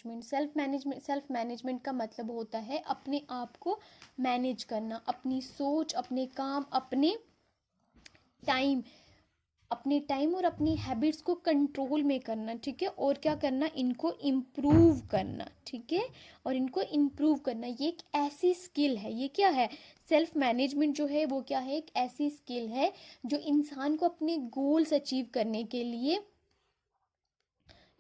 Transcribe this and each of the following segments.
Self management का मतलब होता है अपने आप को मैनेज करना, अपनी सोच, अपने काम, टाइम अपने टाइम और अपनी हैबिट्स को कंट्रोल में करना, ठीक है। और क्या करना, इनको इम्प्रूव करना, ठीक है। और इनको इम्प्रूव करना, ये एक ऐसी स्किल है, ये क्या है, सेल्फ मैनेजमेंट जो है वो क्या है, एक ऐसी स्किल है जो इंसान को अपने गोल्स अचीव करने के लिए,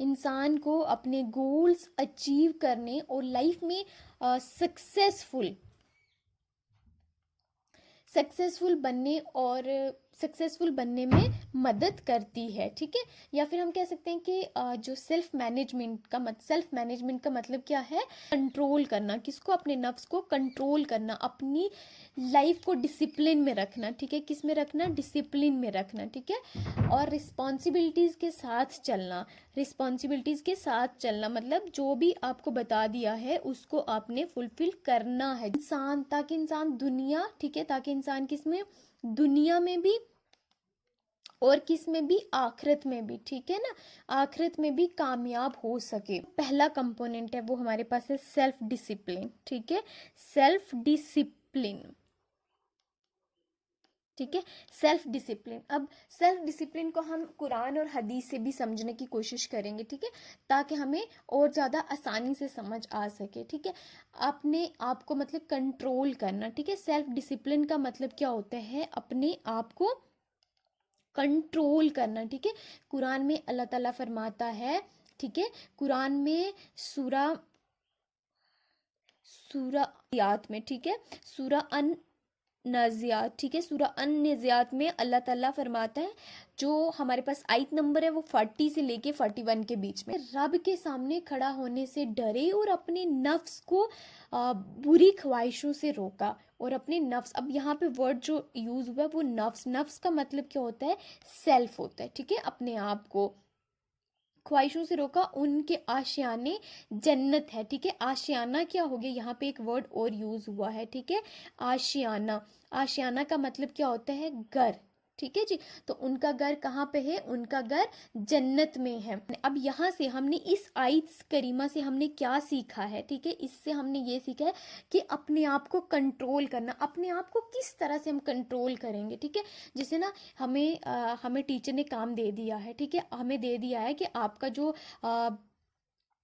इंसान को अपने गोल्स अचीव करने और लाइफ में सक्सेसफुल सक्सेसफुल बनने और सक्सेसफुल बनने में मदद करती है, ठीक है। या फिर हम कह सकते हैं कि जो सेल्फ मैनेजमेंट का मतलब क्या है, कंट्रोल करना, किसको, अपने नफ्स को कंट्रोल करना, अपनी लाइफ को डिसिप्लिन में रखना, ठीक है। किस में रखना, डिसिप्लिन में रखना, ठीक है। और रिस्पॉन्सिबिलिटीज़ के साथ चलना, मतलब जो भी आपको बता दिया है उसको आपने फुलफिल करना है, ताकि इंसान दुनिया, ठीक है, ताकि इंसान किसमें, दुनिया में भी और किस में भी, आखिरत में भी, ठीक है ना, आखिरत में भी कामयाब हो सके। पहला कंपोनेंट है वो हमारे पास है सेल्फ डिसिप्लिन, ठीक है, सेल्फ डिसिप्लिन, ठीक है, सेल्फ डिसिप्लिन। अब सेल्फ डिसिप्लिन को हम कुरान और हदीस से भी समझने की कोशिश करेंगे, ठीक है, ताकि हमें और ज़्यादा आसानी से समझ आ सके, ठीक है। अपने आप को मतलब कंट्रोल करना, ठीक है। सेल्फ डिसिप्लिन का मतलब क्या होता है, अपने आप को कंट्रोल करना, ठीक है। कुरान में अल्लाह ताला फरमाता है, ठीक है, कुरान में सूरा सूरा यात में, ठीक है, सूरा अन नाजियात, ठीक है, सूरा अन नाजियात में अल्लाह ताला फरमाता है, जो हमारे पास आयत नंबर है वो 40 से लेके 41 के बीच में, रब के सामने खड़ा होने से डरे और अपने नफ्स को बुरी ख्वाहिशों से रोका। और अपने नफ्स, अब यहाँ पे वर्ड जो यूज हुआ है वो नफ्स का मतलब क्या होता है, सेल्फ होता है, ठीक है, अपने आप को ख्वाहिशों से रोका, उनके आशियाने जन्नत है, ठीक है। आशियाना क्या हो गया, यहाँ पे एक वर्ड और यूज हुआ है, ठीक है, आशियाना। आशियाना का मतलब क्या होता है, घर, ठीक है जी। तो उनका घर कहाँ पे है, उनका घर जन्नत में है। अब यहाँ से हमने इस आयत करीमा से हमने क्या सीखा है, ठीक है, इससे हमने ये सीखा है कि अपने आप को कंट्रोल करना, अपने आप को किस तरह से हम कंट्रोल करेंगे, ठीक है। जैसे ना हमें टीचर ने काम दे दिया है, ठीक है, हमें दे दिया है कि आपका जो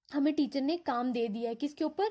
हमें टीचर ने काम दे दिया है, किसके ऊपर,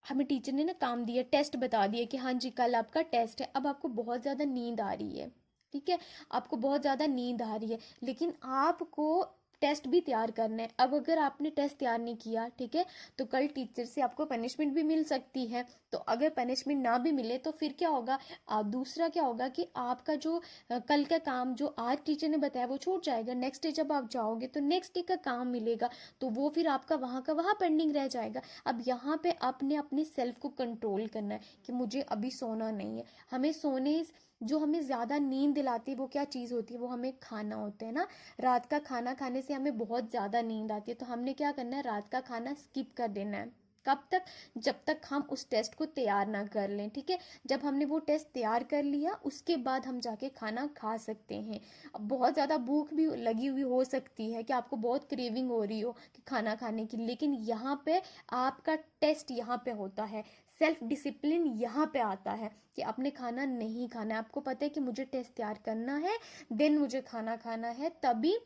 हमें टीचर ने ना काम दिया, टेस्ट बता दिया कि हाँ जी कल आपका टेस्ट है। अब आपको बहुत ज़्यादा नींद आ रही है, ठीक है, आपको बहुत ज़्यादा नींद आ रही है, लेकिन आपको टेस्ट भी तैयार करना है। अब अगर आपने टेस्ट तैयार नहीं किया, ठीक है, तो कल टीचर से आपको पनिशमेंट भी मिल सकती है। तो अगर पनिशमेंट ना भी मिले तो फिर क्या होगा, दूसरा क्या होगा कि आपका जो कल का काम जो आज टीचर ने बताया वो छूट जाएगा, नेक्स्ट डे जब आप जाओगे तो नेक्स्ट डे का काम मिलेगा, तो वो फिर आपका वहाँ का वहाँ पेंडिंग रह जाएगा। अब यहाँ पे आपने अपने सेल्फ को कंट्रोल करना है कि मुझे अभी सोना नहीं है। हमें सोने, जो हमें ज़्यादा नींद दिलाती है वो क्या चीज़ होती है, वो हमें खाना होता है ना। रात का खाना खाने से हमें बहुत ज़्यादा नींद आती है, तो हमने क्या करना है, रात का खाना स्किप कर देना है। कब तक, जब तक हम उस टेस्ट को तैयार ना कर लें, ठीक है। जब हमने वो टेस्ट तैयार कर लिया उसके बाद हम जाके खाना खा सकते हैं। अब बहुत ज़्यादा भूख भी लगी हुई हो सकती है कि आपको बहुत क्रेविंग हो रही हो कि खाना खाने की, लेकिन यहाँ पे आपका टेस्ट यहाँ पे होता है, सेल्फ डिसिप्लिन यहाँ पे आता है कि आपने खाना नहीं खाना है। आपको पता है कि मुझे टेस्ट तैयार करना है, देन मुझे खाना खाना है, तभी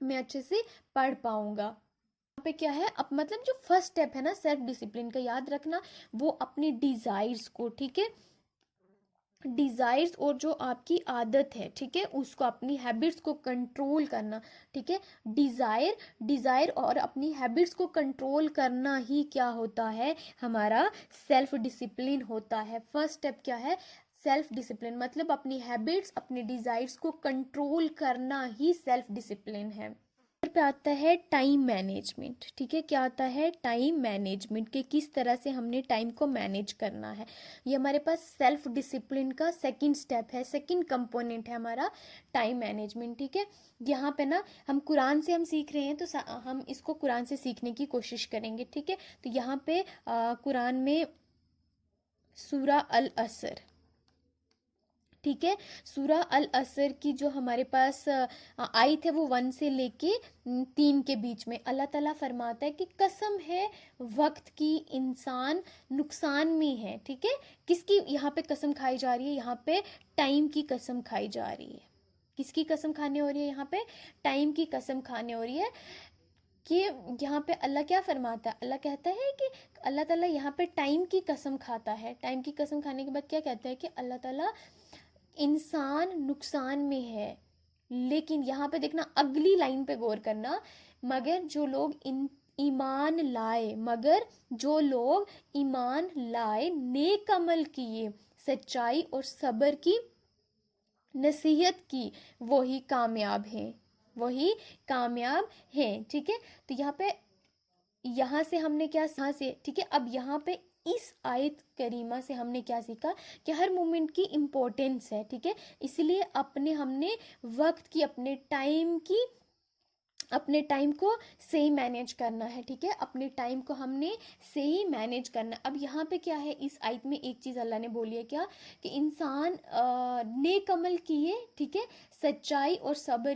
मैं अच्छे से पढ़ पाऊंगा। यहाँ पे क्या है, अब मतलब जो फर्स्ट स्टेप है ना सेल्फ डिसिप्लिन का, याद रखना, वो अपनी डिजायर्स को, ठीक है, डिजायर्स और जो आपकी आदत है, ठीक है, उसको, अपनी हैबिट्स को कंट्रोल करना, ठीक है। डिजायर और अपनी हैबिट्स को कंट्रोल करना ही क्या होता है, हमारा सेल्फ डिसिप्लिन होता है। फर्स्ट स्टेप क्या है, सेल्फ डिसिप्लिन, मतलब अपनी हैबिट्स, अपने डिजायर्स को कंट्रोल करना ही सेल्फ डिसिप्लिन है। पे आता है टाइम मैनेजमेंट, ठीक है, क्या आता है, टाइम मैनेजमेंट, के किस तरह से हमने टाइम को मैनेज करना है। ये हमारे पास सेल्फ डिसिप्लिन का सेकंड स्टेप है, सेकंड कंपोनेंट है हमारा टाइम मैनेजमेंट, ठीक है। यहाँ पे ना हम कुरान से हम सीख रहे हैं, तो हम इसको कुरान से सीखने की कोशिश करेंगे, ठीक है। तो यहाँ पे कुरान में सूरा अल असर, ठीक है। सूरह अल असर की जो हमारे पास आयत है वो 1 से लेके 3 के बीच में अल्लाह ताला फरमाता है कि कसम है वक्त की, इंसान नुकसान में है। ठीक है, किसकी यहाँ पे कसम खाई जा रही है? यहाँ पे टाइम की कसम खाई जा रही है। किसकी कसम खाने हो रही है? यहाँ पे टाइम की कसम खाने हो रही है। कि यहाँ पे अल्लाह क्या फरमाता है? अल्लाह कहता है कि अल्लाह ताला यहाँ पे टाइम की कसम खाता है। टाइम की कसम खाने के बाद क्या कहता है कि अल्लाह ताला इंसान नुकसान में है। लेकिन यहाँ पे देखना, अगली लाइन पे गौर करना, मगर जो लोग ईमान लाए, मगर जो लोग ईमान लाए, नेक अमल किए, सच्चाई और सब्र की नसीहत की, वही कामयाब हैं, वही कामयाब हैं। ठीक है, तो यहाँ से हमने क्या यहाँ से, ठीक है, अब यहाँ पे इस आयत करीमा से हमने क्या सीखा कि हर मोमेंट की इम्पोर्टेंस है। ठीक है, इसलिए हमने वक्त की, अपने टाइम को सही मैनेज करना है। ठीक है, अपने टाइम को हमने सही मैनेज करना। अब यहाँ पे क्या है, इस आयत में एक चीज़ अल्लाह ने बोली है क्या, कि इंसान नेक अमल किए, ठीक है, सच्चाई और सब्र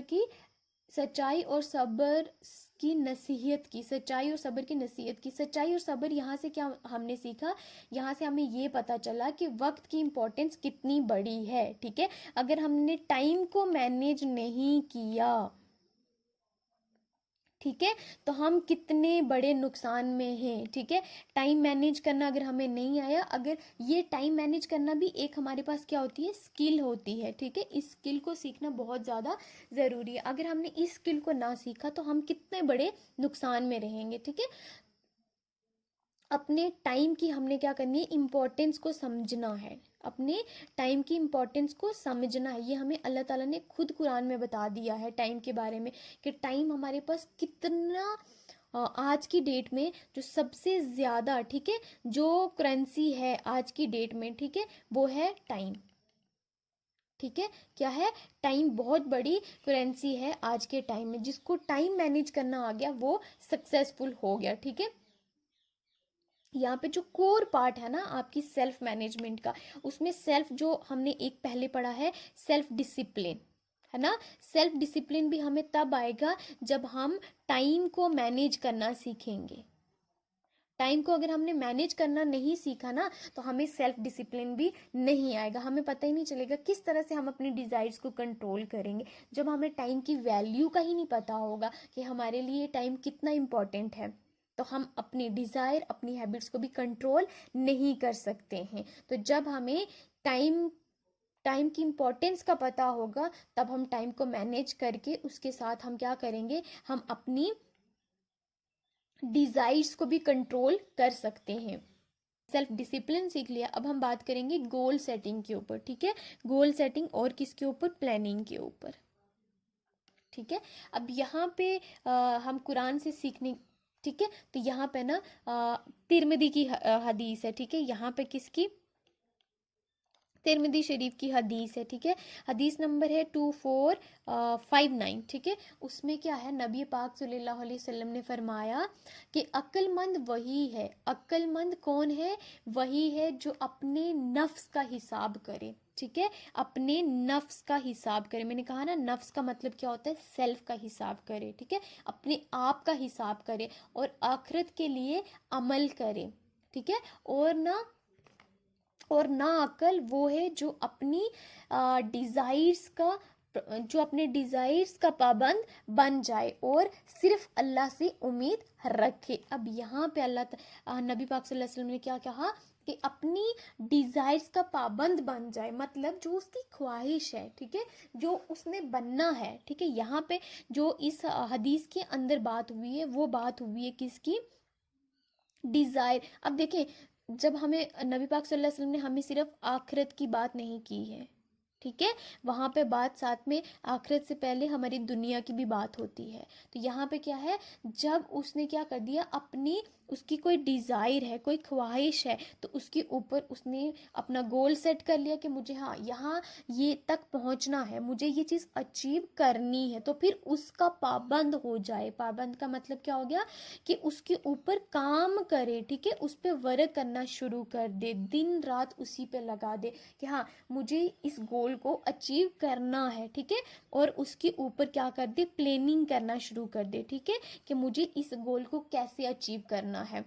की नसीहत की, सच्चाई और सब्र की नसीहत की। सच्चाई और सब्र, यहाँ से क्या हमने सीखा? यहाँ से हमें ये पता चला कि वक्त की इम्पोर्टेंस कितनी बड़ी है। ठीक है, अगर हमने टाइम को मैनेज नहीं किया, ठीक है, तो हम कितने बड़े नुकसान में हैं। ठीक है, टाइम मैनेज करना अगर हमें नहीं आया, अगर ये टाइम मैनेज करना भी एक हमारे पास क्या होती है? स्किल होती है। ठीक है, इस स्किल को सीखना बहुत ज़्यादा ज़रूरी है। अगर हमने इस स्किल को ना सीखा तो हम कितने बड़े नुकसान में रहेंगे। ठीक है, अपने टाइम की हमने क्या करनी है? इम्पोर्टेंस को समझना है, अपने टाइम की इम्पोर्टेंस को समझना है। ये हमें अल्लाह ताला ने खुद कुरान में बता दिया है टाइम के बारे में, कि टाइम हमारे पास कितना आज की डेट में जो सबसे ज़्यादा, ठीक है, जो करेंसी है आज की डेट में, ठीक है, वो है टाइम। ठीक है, क्या है? टाइम बहुत बड़ी करेंसी है आज के टाइम में। जिसको टाइम मैनेज करना आ गया वो सक्सेसफुल हो गया। ठीक है, यहाँ पे जो कोर पार्ट है ना आपकी सेल्फ मैनेजमेंट का, उसमें सेल्फ जो हमने एक पहले पढ़ा है, सेल्फ डिसिप्लिन, है ना। सेल्फ डिसिप्लिन भी हमें तब आएगा जब हम टाइम को मैनेज करना सीखेंगे। टाइम को अगर हमने मैनेज करना नहीं सीखा ना, तो हमें सेल्फ डिसिप्लिन भी नहीं आएगा। हमें पता ही नहीं चलेगा किस तरह से हम अपनी डिजायर्स को कंट्रोल करेंगे, जब हमें टाइम की वैल्यू का ही नहीं पता होगा कि हमारे लिए टाइम कितना इम्पोर्टेंट है, तो हम अपनी डिज़ायर, अपनी हैबिट्स को भी कंट्रोल नहीं कर सकते हैं। तो जब हमें टाइम की इम्पोर्टेंस का पता होगा, तब हम टाइम को मैनेज करके उसके साथ हम क्या करेंगे? हम अपनी डिज़ायर्स को भी कंट्रोल कर सकते हैं। सेल्फ डिसिप्लिन सीख लिया, अब हम बात करेंगे गोल सेटिंग के ऊपर। ठीक है, गोल सेटिंग और किसके ऊपर? प्लानिंग के ऊपर। ठीक है, अब यहाँ पे हम कुरान से सीखने, ठीक है, तो यहाँ पे ना तिरमिदी की हदीस है। ठीक है, यहाँ पे किसकी? तिरमिदी शरीफ की हदीस है। ठीक है, हदीस नंबर है 2459। ठीक है, उसमें क्या है? नबी पाक सल्लल्लाहु अलैहि वसल्लम ने फरमाया कि अक्लमंद वही है, अक्लमंद कौन है? वही है जो अपने नफ्स का हिसाब करे। ठीक है, अपने नफ्स का हिसाब करे। मैंने कहा ना, नफ्स का मतलब क्या होता है? सेल्फ का हिसाब करे। ठीक है, अपने आप का हिसाब करे और आखिरत के लिए अमल करे। ठीक है, और ना अकल वो है जो अपनी डिजायर्स का पाबंद बन जाए और सिर्फ अल्लाह से उम्मीद रखे। अब यहाँ पे नबी पाक सल्लल्लाहु अलैहि वसल्लम ने क्या कहा? कि अपनी डिजायर्स का पाबंद बन जाए, मतलब जो उसकी ख्वाहिश है, ठीक है, जो उसने बनना है। ठीक है, यहाँ पे जो इस हदीस के अंदर बात हुई है, वो बात हुई है किसकी? डिजायर। अब देखें, जब हमें नबी पाक सल्लल्लाहु अलैहि वसल्लम ने हमें सिर्फ आखिरत की बात नहीं की है, ठीक है, वहाँ पे बात साथ में आखिरत से पहले हमारी दुनिया की भी बात होती है। तो यहाँ पे क्या है? जब उसने क्या कर दिया, उसकी कोई डिज़ायर है, कोई ख्वाहिश है, तो उसके ऊपर उसने अपना गोल सेट कर लिया कि मुझे यहाँ ये तक पहुँचना है, मुझे ये चीज़ अचीव करनी है, तो फिर उसका पाबंद हो जाए। पाबंद का मतलब क्या हो गया? कि उसके ऊपर काम करे। ठीक है, उस पर वर्क करना शुरू कर दे, दिन रात उसी पे लगा दे कि हाँ, मुझे इस गोल गोल को अचीव करना है, ठीक है। और उसके ऊपर क्या कर दे, प्लानिंग करना शुरू कर दे, ठीक है, कि मुझे इस गोल को कैसे अचीव करना है,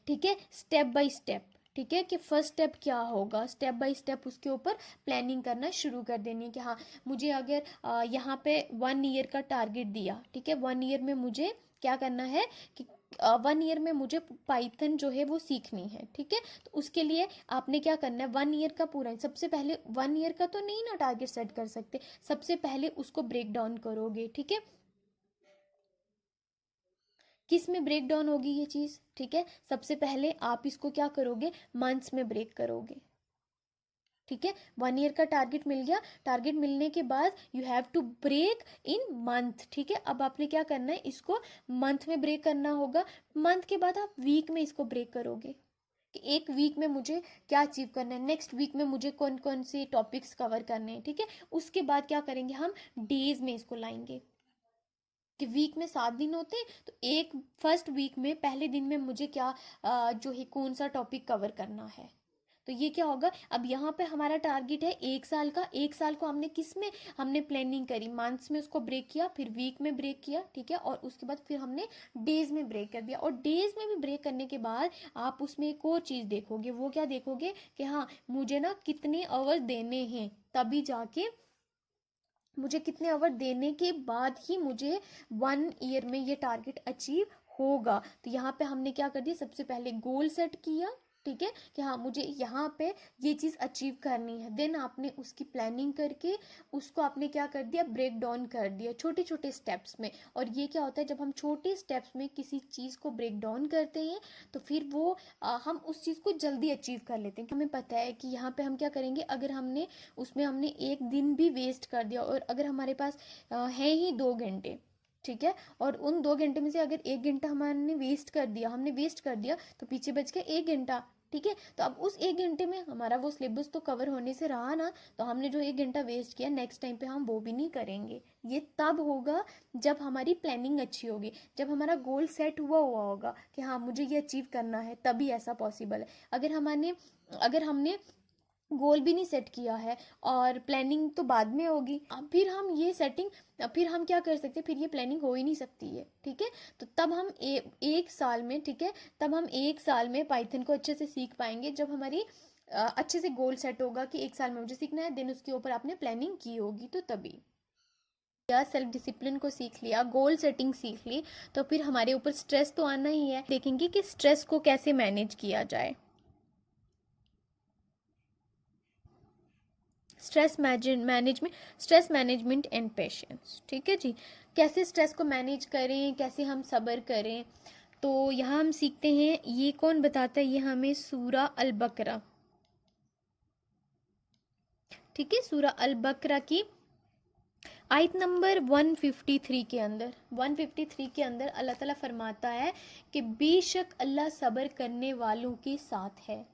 ठीक है, स्टेप बाय स्टेप, ठीक है, कि फर्स्ट स्टेप क्या होगा, स्टेप बाय स्टेप उसके ऊपर प्लानिंग करना शुरू कर देनी है कि हाँ मुझे अगर यहाँ पे 1 ईयर का टारगेट दिया, ठीक है, 1 ईयर में मुझे क्या करना है कि 1 ईयर में मुझे पाइथन जो है वो सीखनी है, ठीक है। तो उसके लिए आपने क्या करना है, 1 ईयर का पूरा, सबसे पहले 1 ईयर का तो नहीं ना टारगेट सेट कर सकते, सबसे पहले उसको ब्रेक डाउन करोगे, ठीक है। किस में ब्रेक डाउन होगी ये चीज़, ठीक है, सबसे पहले आप इसको क्या करोगे, मंथ्स में ब्रेक करोगे, ठीक है। 1 ईयर का टारगेट मिल गया, टारगेट मिलने के बाद you have to break in month, ठीक है। अब आपने क्या करना है, इसको मंथ में ब्रेक करना होगा, मंथ के बाद आप वीक में इसको ब्रेक करोगे कि एक वीक में मुझे क्या अचीव करना है, नेक्स्ट वीक में मुझे कौन कौन से टॉपिक्स कवर करने हैं, ठीक है। उसके बाद क्या करेंगे, हम डेज में इसको लाएंगे कि वीक में 7 दिन होते हैं, तो एक फर्स्ट वीक में पहले दिन में मुझे क्या जो है कौन सा टॉपिक कवर करना है। तो ये क्या होगा, अब यहाँ पे हमारा टारगेट है 1 साल का, 1 साल को हमने किस में, हमने प्लानिंग करी, मंथ्स में उसको ब्रेक किया, फिर वीक में ब्रेक किया, ठीक है, और उसके बाद फिर हमने डेज में ब्रेक कर दिया। और डेज में भी ब्रेक करने के बाद आप उसमें एक और चीज़ देखोगे, वो क्या देखोगे कि हाँ मुझे ना कितने आवर्स देने हैं, तभी जाके मुझे कितने आवर देने के बाद ही मुझे 1 ईयर में ये टारगेट अचीव होगा। तो यहाँ पे हमने क्या कर दिया, सबसे पहले गोल सेट किया, ठीक है, कि हाँ मुझे यहाँ पे ये चीज़ अचीव करनी है, देन आपने उसकी प्लानिंग करके उसको आपने क्या कर दिया, ब्रेक डाउन कर दिया छोटे छोटे स्टेप्स में। और ये क्या होता है, जब हम छोटे स्टेप्स में किसी चीज़ को ब्रेक डाउन करते हैं तो फिर वो हम उस चीज़ को जल्दी अचीव कर लेते हैं। हमें पता है कि यहाँ पे हम क्या करेंगे, अगर हमने उसमें हमने एक दिन भी वेस्ट कर दिया, और अगर हमारे पास है ही 2 घंटे, ठीक है, और उन 2 घंटे में से अगर 1 घंटा हमने वेस्ट कर दिया तो पीछे बच गया 1 घंटा, ठीक है। तो अब उस 1 घंटे में हमारा वो सिलेबस तो कवर होने से रहा ना, तो हमने जो 1 घंटा वेस्ट किया नेक्स्ट टाइम पे हम वो भी नहीं करेंगे। ये तब होगा जब हमारी प्लानिंग अच्छी होगी, जब हमारा गोल सेट हुआ हुआ होगा कि हाँ मुझे ये अचीव करना है, तभी ऐसा पॉसिबल है। अगर हमने गोल भी नहीं सेट किया है और प्लानिंग तो बाद में होगी, अब फिर हम क्या कर सकते हैं, फिर ये प्लानिंग हो ही नहीं सकती है, ठीक है। तो तब हम एक साल में, ठीक है, तब हम 1 साल में पाइथन को अच्छे से सीख पाएंगे, जब हमारी अच्छे से गोल सेट होगा कि 1 साल में मुझे सीखना है, देन उसके ऊपर आपने प्लानिंग की होगी, तो तभी या सेल्फ डिसिप्लिन को सीख लिया, गोल सेटिंग सीख ली, तो फिर हमारे ऊपर स्ट्रेस तो आना ही है। देखेंगे कि स्ट्रेस को कैसे मैनेज किया जाए, स्ट्रेस मैनेजमेंट एंड पेशेंस, ठीक है जी। कैसे स्ट्रेस को मैनेज करें, कैसे हम सब्र करें, तो यहाँ हम सीखते हैं, ये कौन बताता है, ये हमें सूरा अल बकरा, ठीक है, सूरा अल बकरा की आयत नंबर 153 के अंदर अल्लाह ताला फरमाता है कि बेशक अल्लाह सब्र करने वालों के साथ है,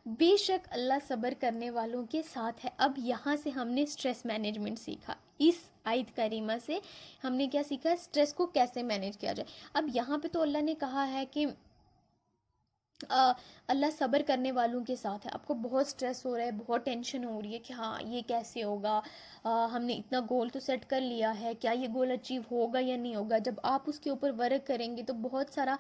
बेशक अल्लाह सब्र करने वालों के साथ है। अब यहाँ से हमने स्ट्रेस मैनेजमेंट सीखा, इस आयत करीमा से हमने क्या सीखा, स्ट्रेस को कैसे मैनेज किया जाए। अब यहाँ पे तो अल्लाह ने कहा है कि अल्लाह सब्र करने वालों के साथ है। आपको बहुत स्ट्रेस हो रहा है, बहुत टेंशन हो रही है कि हाँ ये कैसे होगा, हमने इतना गोल तो सेट कर लिया है, क्या ये गोल अचीव होगा या नहीं होगा। जब आप उसके ऊपर वर्क करेंगे तो बहुत सारा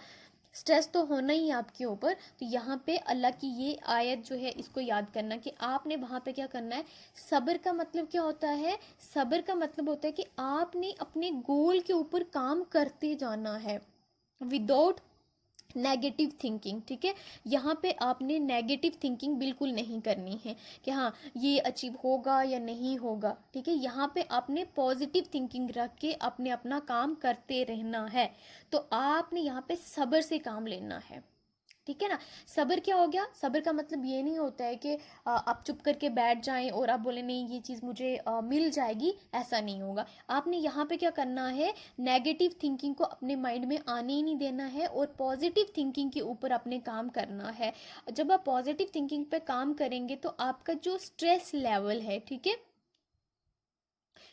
स्ट्रेस तो होना ही है आपके ऊपर। तो यहाँ पे अल्लाह की ये आयत जो है इसको याद करना कि आपने वहाँ पे क्या करना है। सब्र का मतलब क्या होता है, सब्र का मतलब होता है कि आपने अपने गोल के ऊपर काम करते जाना है विदाउट नेगेटिव थिंकिंग, ठीक है। यहाँ पे आपने नेगेटिव थिंकिंग बिल्कुल नहीं करनी है कि हाँ ये अचीव होगा या नहीं होगा, ठीक है। यहाँ पे आपने पॉजिटिव थिंकिंग रख के अपने अपना काम करते रहना है। तो आपने यहाँ पे सब्र से काम लेना है, ठीक है ना। सब्र क्या हो गया, सब्र का मतलब ये नहीं होता है कि आप चुप करके बैठ जाएं और आप बोले नहीं ये चीज़ मुझे मिल जाएगी, ऐसा नहीं होगा। आपने यहाँ पे क्या करना है, नेगेटिव थिंकिंग को अपने माइंड में आने ही नहीं देना है और पॉजिटिव थिंकिंग के ऊपर अपने काम करना है। जब आप पॉजिटिव थिंकिंग पे काम करेंगे तो आपका जो स्ट्रेस लेवल है, ठीक है,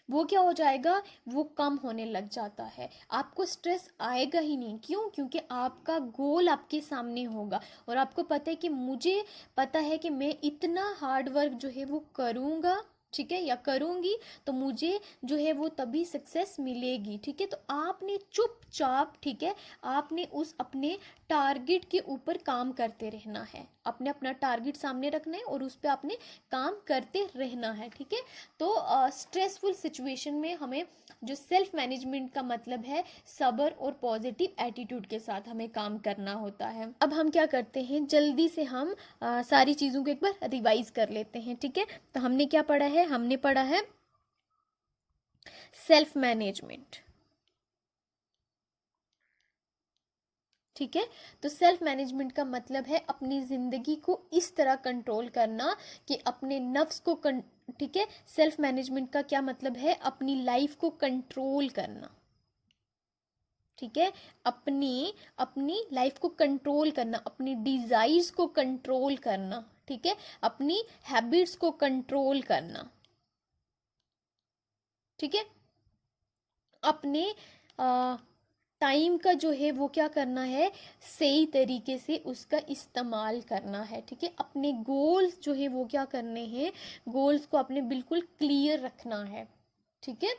वो क्या हो जाएगा, वो कम होने लग जाता है। आपको स्ट्रेस आएगा ही नहीं, क्यों, क्योंकि आपका गोल आपके सामने होगा और आपको पता है कि मुझे पता है कि मैं इतना हार्ड वर्क जो है वो करूँगा, ठीक है, या करूँगी तो मुझे जो है वो तभी सक्सेस मिलेगी। ठीक है, तो आपने चुपचाप, ठीक है, आपने उस अपने टारगेट के ऊपर काम करते रहना है, अपने अपना टारगेट सामने रखना है और उस पर आपने काम करते रहना है। ठीक है, तो स्ट्रेसफुल सिचुएशन में हमें जो सेल्फ मैनेजमेंट का मतलब है सब्र और पॉजिटिव एटीट्यूड के साथ हमें काम करना होता है। अब हम क्या करते हैं, जल्दी से हम सारी चीज़ों को एक बार रिवाइज कर लेते हैं। ठीक है, तो हमने क्या पढ़ा है, हमने पढ़ा है सेल्फ मैनेजमेंट। ठीक है, तो सेल्फ मैनेजमेंट का मतलब है अपनी जिंदगी को इस तरह कंट्रोल करना कि अपने नफ्स को ठीक है, सेल्फ मैनेजमेंट का क्या मतलब है, अपनी लाइफ को कंट्रोल करना। ठीक है, अपनी अपनी लाइफ को कंट्रोल करना, अपनी डिजायर्स को कंट्रोल करना। ठीक है, अपनी हैबिट्स को कंट्रोल करना। ठीक है, अपने टाइम का जो है वो क्या करना है, सही तरीके से उसका इस्तेमाल करना है। ठीक है, अपने गोल्स जो है वो क्या करने हैं, गोल्स को अपने बिल्कुल क्लियर रखना है। ठीक है,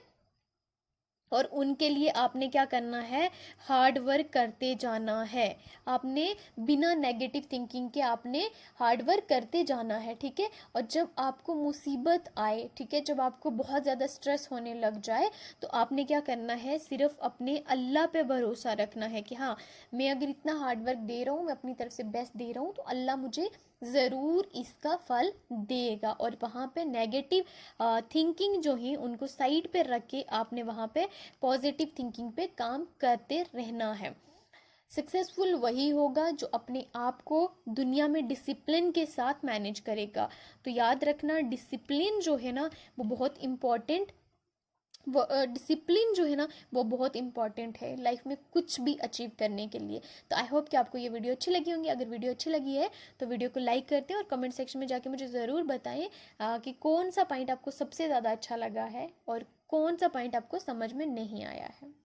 और उनके लिए आपने क्या करना है, हार्ड वर्क करते जाना है। आपने बिना नेगेटिव थिंकिंग के आपने हार्ड वर्क करते जाना है। ठीक है, और जब आपको मुसीबत आए, ठीक है, जब आपको बहुत ज़्यादा स्ट्रेस होने लग जाए, तो आपने क्या करना है, सिर्फ अपने अल्लाह पे भरोसा रखना है कि हाँ, मैं अगर इतना हार्ड वर्क दे रहा हूँ, मैं अपनी तरफ से बेस्ट दे रहा हूँ, तो अल्लाह मुझे ज़रूर इसका फल देगा। और वहाँ पे नेगेटिव थिंकिंग जो है उनको साइड पे रख के आपने वहाँ पे पॉजिटिव थिंकिंग पे काम करते रहना है। सक्सेसफुल वही होगा जो अपने आप को दुनिया में डिसिप्लिन के साथ मैनेज करेगा। तो याद रखना, डिसिप्लिन जो है ना वो बहुत इम्पॉर्टेंट, वो डिसिप्लिन जो है ना वो बहुत इंपॉर्टेंट है लाइफ में कुछ भी अचीव करने के लिए। तो आई होप कि आपको ये वीडियो अच्छी लगी होंगी। अगर वीडियो अच्छी लगी है तो वीडियो को लाइक करते हैं और कमेंट सेक्शन में जाके मुझे ज़रूर बताएं कि कौन सा पॉइंट आपको सबसे ज़्यादा अच्छा लगा है और कौन सा पॉइंट आपको समझ में नहीं आया है।